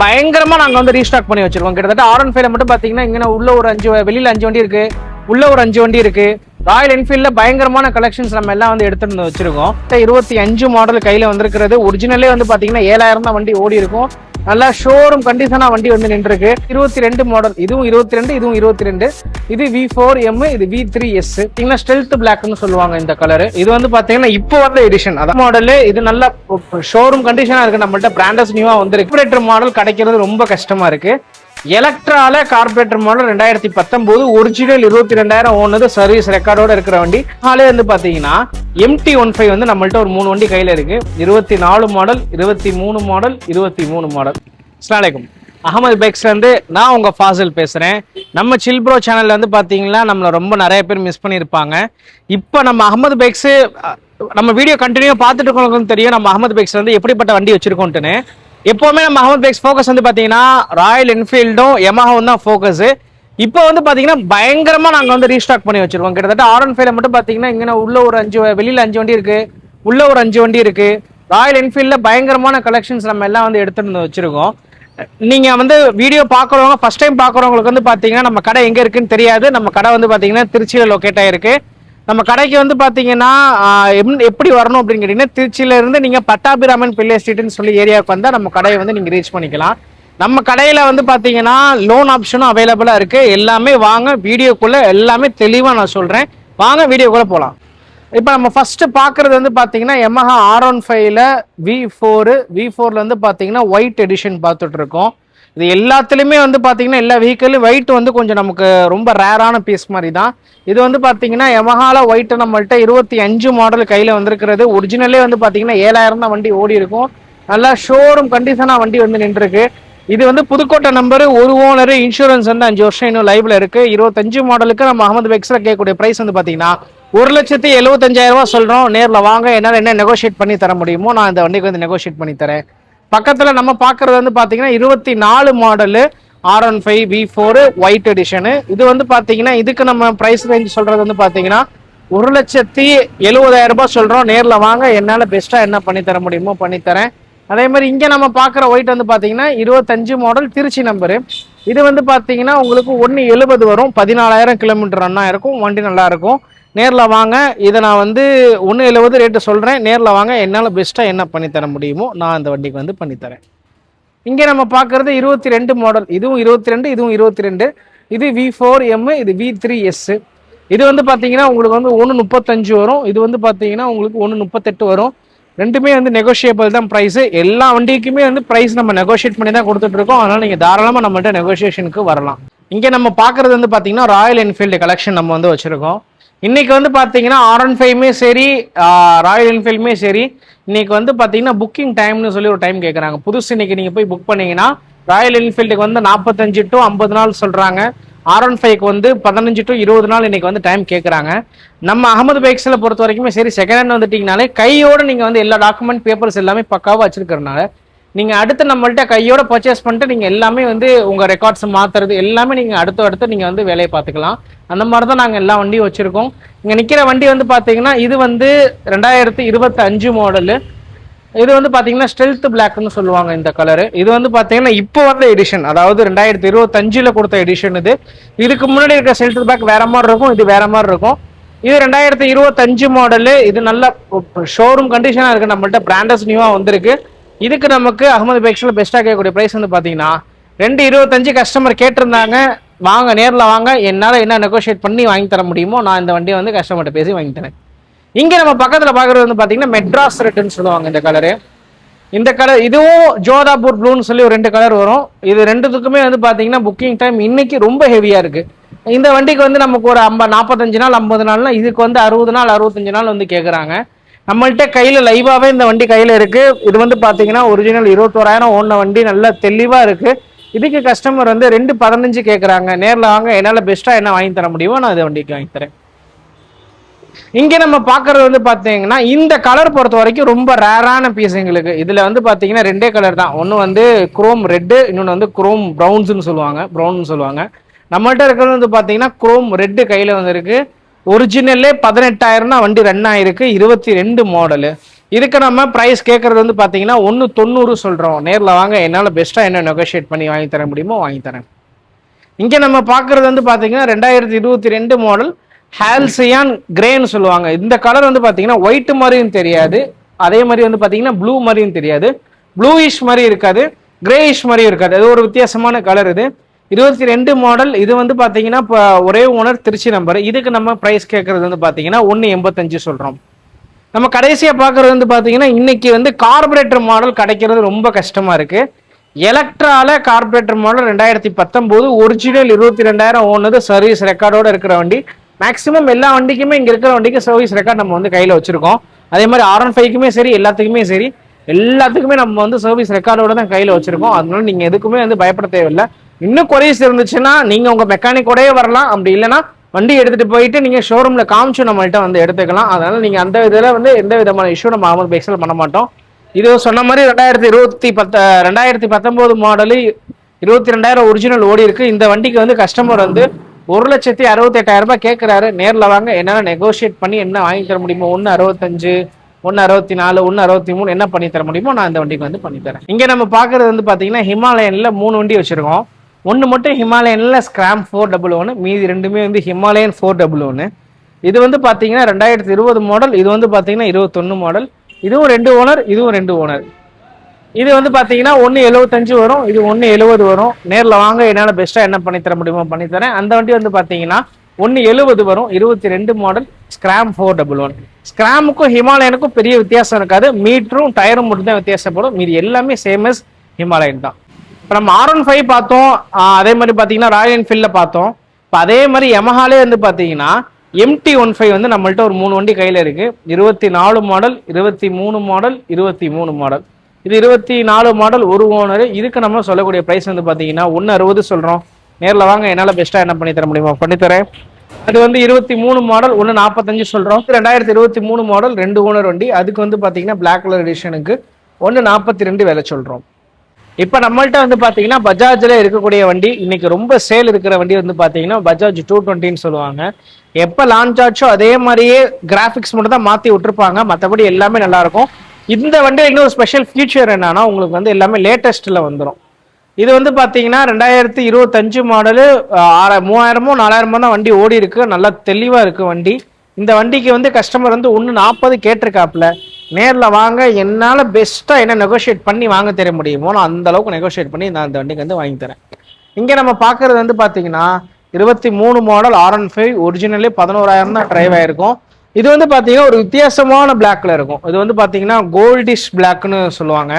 பயங்கரமா நாங்க வந்து ரீஸ்டாக் பண்ணி வச்சிருக்கோம். கிட்டத்தட்ட R15 மட்டும் பாத்தீங்கன்னா இங்க உள்ள ஒரு 5 வெளியில 5 வண்டி இருக்கு, உள்ள ஒரு 5 வண்டி இருக்கு. ராயல் என்ஃபீல்ட்ல பயங்கரமான கலெக்ஷன்ஸ் நம்ம எல்லாம் வந்து எடுத்துட்டு வச்சிருக்கோம். 25 மாடல் கையில வந்திருக்கிறது. ஒரிஜினலே வந்து பாத்தீங்கன்னா 7000 தான் வண்டி ஓடி இருக்கும். நல்லா ஷோரூம் கண்டிஷனா வண்டி வந்து நின்றுருக்கு. 22 மாடல், இதுவும் 22, இதுவும் 22. இது V4M, இது V3S. பாத்தீங்கன்னா ஸ்டெல்த் பிளாக்னு சொல்லுவாங்க இந்த கலர். இது வந்து பாத்தீங்கன்னா இப்போ வந்த எடிஷன் அதான் மாடல். இது நல்ல ஷோரூம் கண்டிஷனா இருக்கு. நம்மள்ட்ட பிராண்டஸ் நியூவா வந்திருக்கு. கார்பரேட்டர் மாடல் கிடைக்கிறது ரொம்ப கஷ்டமா இருக்கு. எலக்ட்ரால கார்பரேட்டர் மாடல் 2019 ஒரிஜினல் 22,000 ஓனது சர்வீஸ் ரெக்கார்டோட இருக்கிற வண்டி. நாளே வந்து பாத்தீங்கன்னா MT15 வந்து நம்மள்ட்ட ஒரு 3 வண்டி கையில இருக்கு. 24 மாடல், 23 மாடல், 23 மாடல். அஸ்ஸலாமு அலைக்கும். அகமது பைக்ஸ்ல இருந்து நான் உங்க ஃபாசில் பேசுறேன். நம்ம சில் ப்ரோ சேனல்ல வந்து பாத்தீங்கன்னா நம்மள ரொம்ப நிறைய பேர் மிஸ் பண்ணியிருப்பாங்க. இப்போ நம்ம அகமது பைக்ஸ் நம்ம வீடியோ கண்டினியூ பார்த்துட்டு இருக்கவங்களுக்கு தெரியும் நம்ம அகமது பைக்ஸ் வந்து எப்படிப்பட்ட வண்டி வச்சிருக்கோம்ட்டுன்னு. எப்பவுமே நம்ம அகமது பைக்ஸ் ஃபோக்கஸ் வந்து பாத்தீங்கன்னா ராயல் என்ஃபீல்டும் யமஹாவும் தான் ஃபோக்கஸ். இப்போ வந்து பாத்தீங்கன்னா பயங்கரமா நாங்க வந்து ரீஸ்டாக் பண்ணி வச்சிருக்கோம். கிட்டத்தட்ட R15 மட்டும் பாத்தீங்கன்னா இங்க உள்ள ஒரு 5 வெளியில 5 வண்டி இருக்கு, உள்ள ஒரு 5 வண்டி இருக்கு. ராயல் என்ஃபீல்ட்ல பயங்கரமான கலெக்ஷன்ஸ் நம்ம எல்லாம் வந்து எடுத்துட்டு வச்சிருக்கோம். நீங்க வந்து வீடியோ பாக்குறவங்க ஃபர்ஸ்ட் டைம் பாக்குறவங்களுக்கு வந்து பாத்தீங்கன்னா நம்ம கடை எங்க இருக்குன்னு தெரியாது. நம்ம கடை வந்து பாத்தீங்கன்னா திருச்சியில லொக்கேட் ஆயிருக்கு. நம்ம கடைக்கு வந்து பாத்தீங்கன்னா எப்படி வரணும் அப்படின்னு கேட்டீங்கன்னா திருச்சியில இருந்து நீங்க பட்டாபிராமன் பிள்ளை ஸ்ட்ரீட்னு சொல்லி ஏரியாவுக்கு வந்தா நம்ம கடையை வந்து நீங்க ரீச் பண்ணிக்கலாம். நம்ம கடையில வந்து பாத்தீங்கன்னா லோன் ஆப்ஷனும் அவைலபிளா இருக்கு. எல்லாமே வாங்க, வீடியோக்குள்ள எல்லாமே தெளிவா நான் சொல்றேன். வாங்க வீடியோக்குள்ள போலாம். இப்போ நம்ம ஃபர்ஸ்ட் பாக்குறது வந்து பாத்தீங்கன்னா Yamaha R15ல V4ல வந்து பாத்தீங்கன்னா ஒயிட் எடிஷன் பார்த்துட்டு இருக்கோம். இது எல்லாத்துலயுமே வந்து பாத்தீங்கன்னா எல்லா வெஹிக்கிளும் ஒயிட் வந்து கொஞ்சம் நமக்கு ரொம்ப ரேரான பீஸ் மாதிரி தான். இது வந்து பாத்தீங்கன்னா Yamahaல ஒயிட் நம்மள்ட்ட 25 மாடல் கையில வந்திருக்கிறது. ஒரிஜினலே வந்து பாத்தீங்கன்னா 7000 தான் வண்டி ஓடி இருக்கும். நல்லா ஷோரூம் கண்டிஷனா வண்டி வந்து நின்றுருக்கு. இது வந்து புதுக்கோட்டை நம்பர், ஒரு ஓனர், இன்சூரன்ஸ் வந்து 5 வருஷம் இன்னும் லைவ்ல இருக்கு. 25 மாடலுக்கு நம்ம அகமது பைக்ஸ்ல கேட்கக்கூடிய பிரைஸ் வந்து பாத்தீங்கன்னா 1,75,000 ரூபாய் சொல்றோம். நேர்ல வாங்க, என்னால என்ன நெகோஷியேட் பண்ணி தர முடியுமோ நான் இந்த வண்டிக்கு வந்து நெகோஷியேட் பண்ணி தரேன். பக்கத்துல நம்ம பாக்குறது வந்து பாத்தீங்கன்னா 24 model R15 V4 white edition. இது வந்து பாத்தீங்கன்னா இதுக்கு நம்ம பிரைஸ் ரேஞ்ச் சொல்றது வந்து பாத்தீங்கன்னா 1,70,000 ரூபாய் சொல்றோம். நேர்ல வாங்க, என்னால பெஸ்டா என்ன பண்ணி தர முடியுமோ பண்ணி தரேன். அதே மாதிரி இங்க நம்ம பாக்குற ஒயிட் வந்து பாத்தீங்கன்னா 25 மாடல் திருச்சி நம்பரு. இது வந்து பாத்தீங்கன்னா உங்களுக்கு 1,70 வரும். 14,000 கிலோமீட்டர் ரன் ஆயிருக்கும். வண்டி நல்லா இருக்கும். நேர்ல வாங்க, இதை நான் வந்து 1,70 ரேட்டு சொல்றேன். நேர்ல வாங்க, என்னால பெஸ்டா என்ன பண்ணி தர முடியுமோ நான் அந்த வண்டிக்கு வந்து பண்ணி தரேன். இங்க நம்ம பாக்குறது 22 மாடல். இதுவும் 22, இதுவும் 22. இது V4M, இது V3S. இது வந்து பாத்தீங்கன்னா உங்களுக்கு வந்து 1,35 வரும். இது வந்து பாத்தீங்கன்னா உங்களுக்கு 1,38 வரும். ரெண்டுமே வந்து நெகோஷியபிள் தான் பிரைஸ். எல்லா வண்டிக்குமே வந்து பிரைஸ் நம்ம நெகோஷியேட் பண்ணி தான் கொடுத்துட்டு இருக்கோம். அதனால நீங்க தாராளமா நம்மகிட்ட நெகோசியேஷனுக்கு வரலாம். இங்க நம்ம பாக்குறது வந்து பாத்தீங்கன்னா ராயல் என்ஃபீல்டு கலெக்ஷன் நம்ம வந்து வச்சிருக்கோம். இன்னைக்கு வந்து பாத்தீங்கன்னா R15மே சரி, ராயல் என்ஃபீல்டுமே சரி, இன்னைக்கு வந்து பாத்தீங்கன்னா புக்கிங் டைம்னு சொல்லி ஒரு டைம் கேட்கறாங்க. புதுசு இன்னைக்கு நீங்க போய் புக் பண்ணீங்கன்னா ராயல் என்ஃபீல்டுக்கு வந்து 45 to 50 நாள் சொல்றாங்க. R15க்கு வந்து 15 to 20 நாள் இன்னைக்கு வந்து டைம் கேட்கறாங்க. நம்ம அகமது பைக்ஸ்ல பொறுத்த வரைக்குமே சரி, செகண்ட் ஹேண்ட் வந்துட்டீங்கனாலே கையோட நீங்க வந்து எல்லா டாக்குமெண்ட் பேப்பர்ஸ் எல்லாமே பக்காவா வச்சிருக்கிறதுனால நீங்க அடுத்து நம்மள்ட்ட கையோட பர்ச்சேஸ் பண்ணிட்டு நீங்க எல்லாமே வந்து உங்க ரெக்கார்ட்ஸ் மாத்துறது எல்லாமே நீங்க அடுத்து நீங்க வந்து வேலையை பார்த்துக்கலாம். அந்த மாதிரி தான் நாங்க எல்லா வண்டியும் வச்சிருக்கோம். இங்க நிக்கிற வண்டி வந்து பாத்தீங்கன்னா இது வந்து 2025 மாடலு. இது வந்து பாத்தீங்கன்னா ஸ்டெல்த் பிளாக்னு சொல்லுவாங்க இந்த கலரு. இது வந்து பாத்தீங்கன்னா இப்போ வந்த எடிஷன், அதாவது 2025ல கொடுத்த எடிஷன். இது இதுக்கு முன்னாடி இருக்க ஸ்டெல்த் பிளாக் வேற மாதிரி இருக்கும், இது வேற மாதிரி இருக்கும். இது 2025 மாடலு. இது நல்ல ஷோரூம் கண்டிஷனா இருக்கு. நம்மள்ட்ட பிராண்டஸ் நியூவா வந்திருக்கு. இதுக்கு நமக்கு அகமது பைக்ஸ்ல பெஸ்டா கேட்கக்கூடிய பிரைஸ் வந்து பாத்தீங்கன்னா 2,25 கஸ்டமர் கேட்டிருந்தாங்க. வாங்க, நேர்ல வாங்க, என்னால என்ன நெகோஷியேட் பண்ணி வாங்கி தர முடியுமோ நான் இந்த வண்டியை வந்து கஸ்டமர்கிட்ட பேசி வாங்கி தரேன். இங்க நம்ம பக்கத்துல பாக்குறது வந்து பாத்தீங்கன்னா மெட்ராஸ் ரெட்னு சொல்லுவாங்க இந்த கலரு. இந்த கலர் இதுவும் ஜோதாபூர் ப்ளூன்னு சொல்லி ஒரு 2 கலர் வரும். இது ரெண்டுத்துக்குமே வந்து பாத்தீங்கன்னா புக்கிங் டைம் இன்னைக்கு ரொம்ப ஹெவியா இருக்கு. இந்த வண்டிக்கு வந்து நமக்கு ஒரு 45 நாள் 50 நாள்னா இதுக்கு வந்து 60 நாள் 65 நாள் வந்து கேட்கறாங்க. நம்மள்ட்ட கையில லைவாவே இந்த வண்டி கையில இருக்கு. இது வந்து பாத்தீங்கன்னா ஒரிஜினல் 21,000 ஓடின வண்டி, நல்லா தெளிவா இருக்கு. இதுக்கு கஸ்டமர் வந்து 2,15 கேட்கறாங்க. நேர்ல வாங்க, என்னால பெஸ்டா என்ன வாங்கி தர முடியுமோ நான் இந்த வண்டிக்கு வாங்கி தரேன். இங்க நம்ம பாக்குறது வந்து பாத்தீங்கன்னா இந்த கலர் பொறுத்த வரைக்கும் ரொம்ப ரேரான பீஸ் எங்களுக்கு. இதுல வந்து பாத்தீங்கன்னா 2 கலர் தான். ஒன்னு வந்து குரோம் ரெட்டு, இன்னொன்னு வந்து குரோம் ப்ரௌன்ஸ்னு சொல்லுவாங்க. நம்மள்ட்ட இருக்கிறது வந்து பாத்தீங்கன்னா குரோம் ரெட்டு கையில வந்து இருக்கு. ஒரிஜினல்லே 18,000 தான் வண்டி ரன் ஆயிருக்கு. 22 மாடலு. இதுக்கு நம்ம ப்ரைஸ் கேட்கறது வந்து பார்த்தீங்கன்னா 190 சொல்கிறோம். நேரில் வாங்க, என்னால் பெஸ்ட்டாக என்ன நெகோஷியேட் பண்ணி வாங்கி தர முடியுமோ வாங்கி தரேன். இங்கே நம்ம பார்க்குறது வந்து பார்த்தீங்கன்னா 2022 மாடல் ஹால்சியான் கிரேன்னு சொல்லுவாங்க. இந்த கலர் வந்து பார்த்தீங்கன்னா ஒயிட் மாதிரியும் தெரியாது, அதே மாதிரி வந்து பார்த்தீங்கன்னா ப்ளூ மாதிரியும் தெரியாது, ப்ளூயிஷ் மாதிரி இருக்காது, கிரேயிஷ் மாதிரியும் இருக்காது. அது ஒரு வித்தியாசமான கலர். இது 22 மாடல். இது வந்து பார்த்தீங்கன்னா இப்போ ஒரே ஓனர், திருச்சி நம்பர். இதுக்கு நம்ம ப்ரைஸ் கேட்கறது வந்து பார்த்தீங்கன்னா 185 சொல்கிறோம். நம்ம கடைசியாக பார்க்குறது வந்து பார்த்தீங்கன்னா இன்னைக்கு வந்து கார்பரேட்டர் மாடல் கிடைக்கிறது ரொம்ப கஷ்டமாக இருக்குது. எலக்ட்ரால கார்பரேட்டர் மாடல் 2019 ஒரிஜினல் 22,000 ஓனது, சர்வீஸ் ரெக்கார்டோட இருக்கிற வண்டி. மேக்ஸிமம் எல்லா வண்டிக்குமே இங்கே இருக்கிற வண்டிக்கு சர்வீஸ் ரெக்கார்ட் நம்ம வந்து கையில் வச்சிருக்கோம். அதே மாதிரி R15க்குமே சரி, எல்லாத்துக்குமே நம்ம வந்து சர்வீஸ் ரெக்கார்டோட தான் கையில் வச்சிருக்கோம். அதனால நீங்கள் எதுக்குமே வந்து பயப்பட தேவையில்லை. இன்னும் குறைஸ் இருந்துச்சுன்னா நீங்கள் உங்கள் மெக்கானிக்கோடயே வரலாம். அப்படி இல்லைன்னா வண்டி எடுத்துகிட்டு போயிட்டு நீங்கள் ஷோரூமில் காமிச்சு நம்மள்கிட்ட வந்து எடுத்துக்கலாம். அதனால நீங்கள் அந்த இதில் வந்து எந்த விதமான இஷ்யூ நம்ம அகமது பைக்ஸில் பண்ண மாட்டோம். இது சொன்ன மாதிரி 2019 மாடலு 22,000 ஒரிஜினல் ஓடி இருக்கு. இந்த வண்டிக்கு வந்து கஸ்டமர் வந்து 1,68,000 ரூபாய் கேட்குறாரு. நேரில் வாங்க, என்னால் நெகோஷியேட் பண்ணி என்ன வாங்கி தர முடியுமோ 1,65, 1,64, 1,63 என்ன பண்ணி தர முடியுமோ நான் இந்த வண்டிக்கு வந்து பண்ணி தரேன். இங்கே நம்ம பார்க்குறது வந்து பார்த்தீங்கன்னா ஹிமாலயனில் 3 வண்டி வச்சுருக்கோம். ஒன்று மட்டும் ஹிமாலயனில் ஸ்கிராம் 411, மீதி ரெண்டுமே வந்து ஹிமாலயன் 411. இது வந்து பார்த்தீங்கன்னா 2020 மாடல். இது வந்து பார்த்தீங்கன்னா 21 மாடல். இதுவும் 2 ஓனர், இதுவும் 2 ஓனர். இது வந்து பார்த்தீங்கன்னா 175 வரும், இது 170 வரும். நேரில் வாங்க, என்னால் பெஸ்ட்டாக என்ன பண்ணி தர முடியுமோ பண்ணித்தரேன். அந்த வண்டி வந்து பார்த்தீங்கன்னா 170 வரும், 22 மாடல், ஸ்கிராம் 411. ஸ்கிராமுக்கும் ஹிமாலயனுக்கும் பெரிய வித்தியாசம் இருக்காது, மீட்டரும் டயரும் மட்டும் தான் வித்தியாசப்படும். மீதி எல்லாமே சேமஸ் ஹிமாலயன் தான். இப்போ நம்ம R15 பார்த்தோம், அதே மாதிரி பார்த்தீங்கன்னா ராயல் என்ஃபீல்டில் பார்த்தோம். இப்போ அதே மாதிரி யமஹாலே வந்து பார்த்தீங்கன்னா MT-15 வந்து நம்மள்ட்ட ஒரு 3 வண்டி கையில் இருக்கு. 24 மாடல், 23 மாடல், 23 மாடல். இது 24 மாடல், ஒரு ஓனர். இதுக்கு நம்ம சொல்லக்கூடிய ப்ரைஸ் வந்து பார்த்தீங்கன்னா 160 சொல்கிறோம். நேரில் வாங்க, என்னால் பெஸ்ட்டாக என்ன பண்ணி தர முடியுமோ பண்ணித்தரேன். அது வந்து 23 மாடல், 145 சொல்கிறோம். 2023 மாடல், 2 ஓனர் வண்டி. அதுக்கு வந்து பார்த்தீங்கன்னா பிளாக் கலர் எடிஷனுக்கு 142 விலை சொல்கிறோம். இப்போ நம்மள்ட்ட வந்து பார்த்தீங்கன்னா பஜாஜில் இருக்கக்கூடிய வண்டி, இன்னைக்கு ரொம்ப சேல் இருக்கிற வண்டி வந்து பார்த்தீங்கன்னா பஜாஜ் 220ன்னு சொல்லுவாங்க. எப்போ லான்ச் ஆச்சோ அதே மாதிரியே கிராஃபிக்ஸ் மட்டும் தான் மாற்றி விட்டுருப்பாங்க, மற்றபடி எல்லாமே நல்லாயிருக்கும். இந்த வண்டியில் இன்னொரு ஸ்பெஷல் ஃபீச்சர் என்னன்னா, உங்களுக்கு வந்து எல்லாமே லேட்டஸ்ட்டில் வந்துடும். இது வந்து பார்த்தீங்கன்னா 2025 மாடலு, 3000மோ 4000மோ தான் வண்டி ஓடி இருக்கு. நல்லா தெளிவாக இருக்கு வண்டி. இந்த வண்டிக்கு வந்து கஸ்டமர் வந்து 140 கேட்டிருக்காப்புல. நேரில் வாங்க, என்னால் பெஸ்ட்டாக என்ன நெகோஷியேட் பண்ணி வாங்க தர முடியுமோ நான் அந்த அளவுக்கு நெகோஷியேட் பண்ணி நான் இந்த வண்டிக்கு வந்து வாங்கி தரேன். இங்கே நம்ம பார்க்குறது வந்து பார்த்தீங்கன்னா 23 மாடல் R15 ஒரிஜினலே 11,000 தான் ட்ரைவ் ஆயிருக்கும். இது வந்து பார்த்தீங்கன்னா ஒரு வித்தியாசமான பிளாக்ல இருக்கும். இது வந்து பார்த்தீங்கன்னா கோல்டிஷ் பிளாக்னு சொல்லுவாங்க.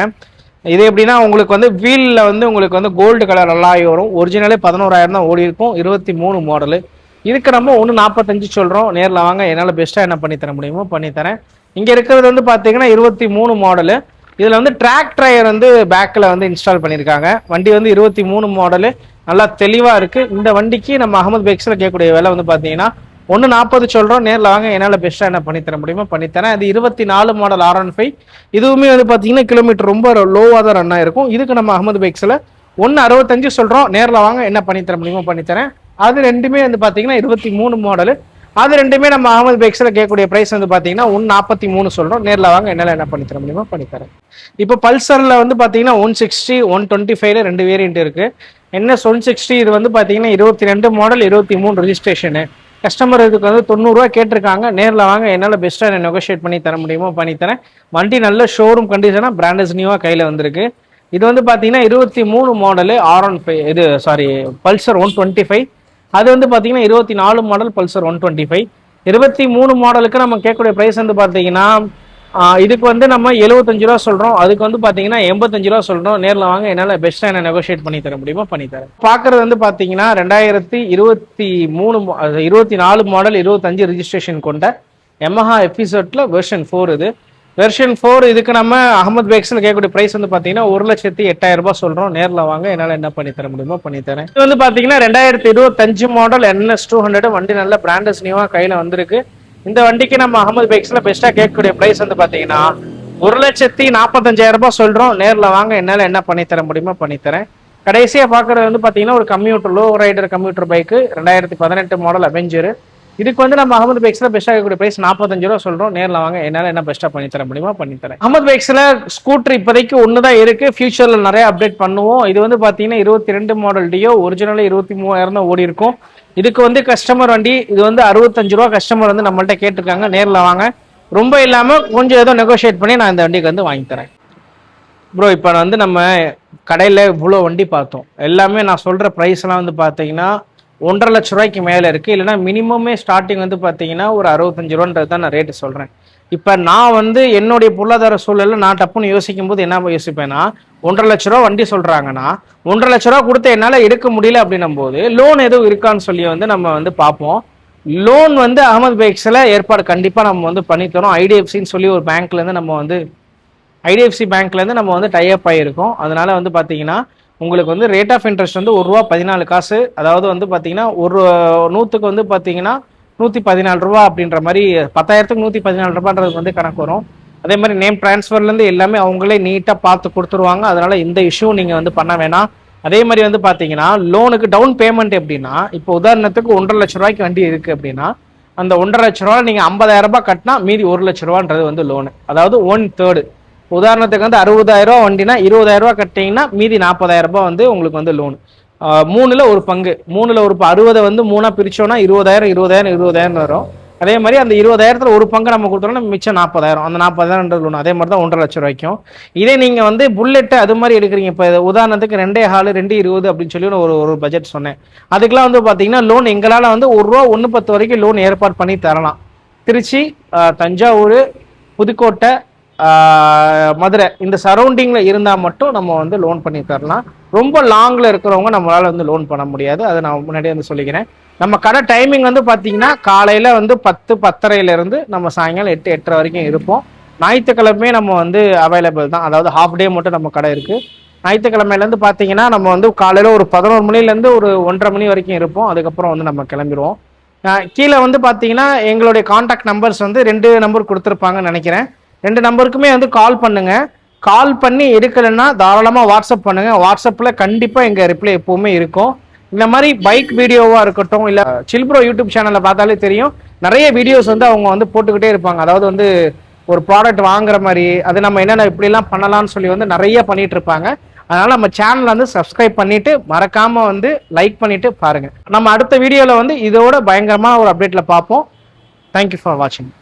இது எப்படின்னா உங்களுக்கு வந்து வீலில் வந்து உங்களுக்கு வந்து கோல்டு கலர் நல்லா வரும். ஒரிஜினலே 11,000 தான் ஓடி இருக்கும். 23 மாடலு. இதுக்கு நம்ம 145 சொல்கிறோம். நேரில் வாங்க, என்னால் பெஸ்ட்டாக என்ன பண்ணி தர முடியுமோ பண்ணித்தரேன். இங்கே இருக்கிறது வந்து பார்த்தீங்கன்னா 23 மாடலு. இதில் வந்து ட்ராக் ட்ரையர் வந்து பேக்கில் வந்து இன்ஸ்டால் பண்ணியிருக்காங்க. வண்டி வந்து 23 மாடலு, நல்லா தெளிவாக இருக்குது. இந்த வண்டிக்கு நம்ம அகமது பைக்ஸில் கேட்கக்கூடிய விலை வந்து பார்த்தீங்கன்னா 140 சொல்கிறோம். நேரில் வாங்க, என்னால் பெஸ்ட்டாக என்ன பண்ணித்தர முடியுமோ பண்ணித்தரேன். அது 24 மாடல் R15. இதுவுமே வந்து பார்த்தீங்கன்னா கிலோமீட்டர் ரொம்ப லோவாக தான் ரன் ஆகிருக்கும். இதுக்கு நம்ம அகமது பைக்ஸில் 165 சொல்கிறோம். நேரில் வாங்க, என்ன பண்ணித்தர முடியுமோ பண்ணித்தரேன். அது ரெண்டுமே வந்து பார்த்தீங்கன்னா 23 மாடலு. அது ரெண்டுமே நம்ம அகமது பைக்ஸில் கேட்கக்கூடிய ப்ரைஸ் வந்து பார்த்தீங்கன்னா 143 சொல்கிறோம். நேரில் வாங்க, என்னால் என்ன பண்ணித்தர முடியுமோ பண்ணித்தரேன். இப்போ பல்சரில் வந்து பார்த்தீங்கன்னா 160, 125 2 வேரியன்ட் இருக்குது. NS 160 இது வந்து பார்த்தீங்கன்னா 22 மாடல், 23 ரெஜிஸ்ட்ரேஷனு. கஸ்டமர் இதுக்கு வந்து 90 ரூபா கேட்டிருக்காங்க. நேரில் வாங்க, என்னால் பெஸ்ட்டாக என்ன நெகோஷியேட் பண்ணி தர முடியுமோ பண்ணித்தரேன். வண்டி நல்ல ஷோரூம் கண்டிஷனாக பிராண்டஸ் நியூவாக கையில் வந்திருக்கு. இது வந்து பார்த்தீங்கன்னா 23 மாடலு R15, இது சாரி பல்சர் 125. அது வந்து பார்த்தீங்கன்னா 24 மாடல் பல்சர் 125. 23 மாடலுக்கு நம்ம கேட்கக்கூடிய ப்ரைஸ் வந்து பார்த்தீங்கன்னா இதுக்கு வந்து நம்ம 75 ரூபா சொல்கிறோம். அதுக்கு வந்து பார்த்தீங்கன்னா 85 ரூபா சொல்கிறோம். நேரில் வாங்க, என்னால் பெஸ்ட்டாக என்ன நெகோஷியேட் பண்ணி தர முடியுமோ பண்ணித்தரேன். பார்க்குறது வந்து பார்த்தீங்கன்னா 2024 மாடல் 25 ரெஜிஸ்ட்ரேஷன் கொண்ட Yamaha FZ வெர்ஷன் 4. இது வெர்ஷன் 4. இதுக்கு நம்ம அகமது பைக்ஸில் கேட்கக்கூடிய ப்ரைஸ் வந்து பார்த்தீங்கன்னா 1,08,000 ரூபாய் சொல்கிறோம். நேரில் வாங்க, என்னால் என்ன பண்ணி தர முடியுமோ பண்ணித்தரேன். இது வந்து பார்த்தீங்கன்னா 2025 மாடல் NS 200. வண்டி நல்ல பிராண்டஸ் நியூவாக கையில் வந்திருக்கு. இந்த வண்டிக்கு நம்ம அகமது பைக்ஸில் பெஸ்ட்டாக கேட்கக்கூடிய ப்ரைஸ் வந்து பார்த்தீங்கன்னா 1,45,000 ரூபாய் சொல்கிறோம். நேரில் வாங்க, என்னால் என்ன பண்ணித்தர முடியுமோ பண்ணித்தரேன். கடைசியாக பார்க்குறது வந்து பார்த்தீங்கன்னா ஒரு computer, low rider computer bike, 2018 model Avenger. இதுக்கு வந்து நம்ம அகமது பைக்ஸ்ல பெஸ்ட்டாக இருக்கக்கூடிய பிரைஸ் 45 ரூபா சொல்றோம். நேரில் வாங்க, என்னால் என்ன பெஸ்ட்டாக பண்ணி தர முடியுமா பண்ணி தரேன். அகமது பைக்ஸ்ல ஸ்கூட்டர் இப்போதைக்கு ஒன்று தான் இருக்கு, ஃபியூச்சர்ல நிறைய அப்டேட் பண்ணுவோம். இது வந்து பார்த்தீங்கன்னா 22 மாடல் டியோ, ஒரிஜினல் 23,000 தான் ஓடி இருக்கும். இதுக்கு வந்து கஸ்டமர் வண்டி, இது வந்து 65 ரூபா கஸ்டமர் வந்து நம்மள்ட்ட கேட்டிருக்காங்க. நேரில் வாங்க, ரொம்ப இல்லாமல் கொஞ்சம் ஏதோ நெகோஷியேட் பண்ணி நான் இந்த வண்டிக்கு வந்து வாங்கி தரேன். ப்ரோ இப்போ வந்து நம்ம கடையில் இவ்வளோ வண்டி பார்த்தோம், எல்லாமே நான் சொல்கிற ப்ரைஸ்லாம் வந்து பார்த்தீங்கன்னா 1.5 லட்ச ரூபாய்க்கு மேலே இருக்குது. இல்லைனா மினிமமே ஸ்டார்டிங் வந்து பார்த்தீங்கன்னா ஒரு 65 ரூபான்றது தான் நான் ரேட்டு சொல்கிறேன். இப்போ நான் வந்து என்னுடைய பொருளாதார சூழலில் நான் டப்புன்னு யோசிக்கும் போது என்ன யோசிப்பேன்னா, 1.5 லட்ச ரூபா வண்டி சொல்கிறாங்கன்னா 1.5 லட்ச ரூபா கொடுத்து என்னால் எடுக்க முடியல அப்படின்னும் போது லோன் எதுவும் இருக்கான்னு சொல்லி வந்து நம்ம வந்து பார்ப்போம். லோன் வந்து அகமது பைக்ஸில் ஏற்பாடு கண்டிப்பாக நம்ம வந்து பண்ணித்தரோம். ஐடிஎஃப்சின்னு சொல்லி ஒரு பேங்க்லேருந்து நம்ம வந்து ஐடிஎஃப்சி பேங்க்லேருந்து நம்ம வந்து டைப் ஆகிருக்கோம். அதனால வந்து பார்த்தீங்கன்னா உங்களுக்கு வந்து ரேட் ஆஃப் இன்ட்ரெஸ்ட் வந்து ₹1.14, அதாவது வந்து பார்த்தீங்கன்னா ஒரு 100க்கு வந்து பார்த்தீங்கன்னா 114 ரூபா அப்படின்ற மாதிரி, 10,000க்கு 114 ரூபான்றது வந்து கணக்கு வரும். அதே மாதிரி நேம் டிரான்ஸ்ஃபர்லேருந்து எல்லாமே அவங்களே நீட்டாக பார்த்து கொடுத்துருவாங்க. அதனால இந்த இஷ்யூ நீங்கள் வந்து பண்ண வேணாம். அதே மாதிரி வந்து பார்த்தீங்கன்னா லோனுக்கு டவுன் பேமெண்ட் எப்படின்னா, இப்போ உதாரணத்துக்கு 1.5 லட்ச ரூபாய்க்கு வண்டி இருக்குது அப்படின்னா அந்த 1.5 லட்ச ரூபா நீங்கள் 50,000 ரூபாய் கட்டினா மீதி 1 லட்ச ரூபான்றது வந்து லோனு, அதாவது 1/3. உதாரணத்துக்கு வந்து 60,000 ரூபா வண்டினா 20,000 ரூபா கட்டிங்கன்னா மீதி 40,000 ரூபாய் வந்து உங்களுக்கு வந்து லோன். 3ல் ஒரு பங்கு, 3ல் ஒரு 60 வந்து 3ஆ பிரிச்சோம்னா 20,000 20,000 20,000 வரும். அதே மாதிரி அந்த 20,000த்துல ஒரு பங்கு நம்ம கொடுத்தோம்னா மிச்சம் 40,000, அந்த 40,000 லோன். அதே மாதிரி தான் 1.5 லட்சம் ரூபாய்க்கும். இதே நீங்க வந்து புல்லெட் அது மாதிரி எடுக்கிறீங்க, இப்போ உதாரணத்துக்கு 2.4 2.20 அப்படின்னு சொல்லி ஒரு பட்ஜெட் சொன்னேன். அதுக்கெல்லாம் வந்து பாத்தீங்கன்னா லோன் எங்களால் வந்து ₹1 1.10 வரைக்கும் லோன் ஏற்பாடு பண்ணி தரலாம். திருச்சி, தஞ்சாவூர், புதுக்கோட்டை, மதுரை இந்த சரௌண்டிங்ல இருந்தா மட்டும் நம்ம வந்து லோன் பண்ணி தரலாம். ரொம்ப லாங்ல இருக்கிறவங்க நம்மளால வந்து லோன் பண்ண முடியாது, அதை நான் முன்னாடியே வந்து சொல்லிக்கிறேன். நம்ம கடை டைமிங் வந்து பாத்தீங்கன்னா காலையில வந்து 10 10:30 இருந்து நம்ம சாயங்காலம் 8 8:30 வரைக்கும் இருப்போம். ஞாயிற்றுக்கிழமை நம்ம வந்து அவைலபிள் தான், அதாவது ஹாஃப் டே மட்டும் நம்ம கடை இருக்கு. ஞாயிற்றுக்கிழமையில இருந்து பாத்தீங்கன்னா நம்ம வந்து காலையில ஒரு 11 மணில இருந்து ஒரு 1:30 மணி வரைக்கும் இருப்போம். அதுக்கப்புறம் வந்து நம்ம கிளம்பிடுவோம். கீழே வந்து பாத்தீங்கன்னா எங்களுடைய கான்டாக்ட் நம்பர்ஸ் வந்து 2 நம்பர் கொடுத்துருப்பாங்கன்னு நினைக்கிறேன். 2 நம்பருக்குமே வந்து கால் பண்ணுங்க. கால் பண்ணி எடுக்கலைன்னா தாராளமாக வாட்ஸ்அப் பண்ணுங்க. வாட்ஸ்அப்பில் கண்டிப்பாக எங்கள் ரிப்ளை எப்பவுமே இருக்கும். இந்த மாதிரி பைக் வீடியோவாக இருக்கட்டும், இல்லை சில்ப்ரோ யூடியூப் சேனலில் பார்த்தாலே தெரியும், நிறைய வீடியோஸ் வந்து அவங்க வந்து போட்டுக்கிட்டே இருப்பாங்க. அதாவது வந்து ஒரு ப்ராடக்ட் வாங்குற மாதிரி, அது நம்ம என்னென்ன இப்படிலாம் பண்ணலாம்னு சொல்லி வந்து நிறைய பண்ணிட்டு இருப்பாங்க. அதனால நம்ம சேனல் வந்து சப்ஸ்கிரைப் பண்ணிட்டு மறக்காம வந்து லைக் பண்ணிட்டு பாருங்க. நம்ம அடுத்த வீடியோவில் வந்து இதோட பயங்கரமான ஒரு அப்டேட்ல பார்ப்போம். தேங்க்யூ ஃபார் வாட்சிங்.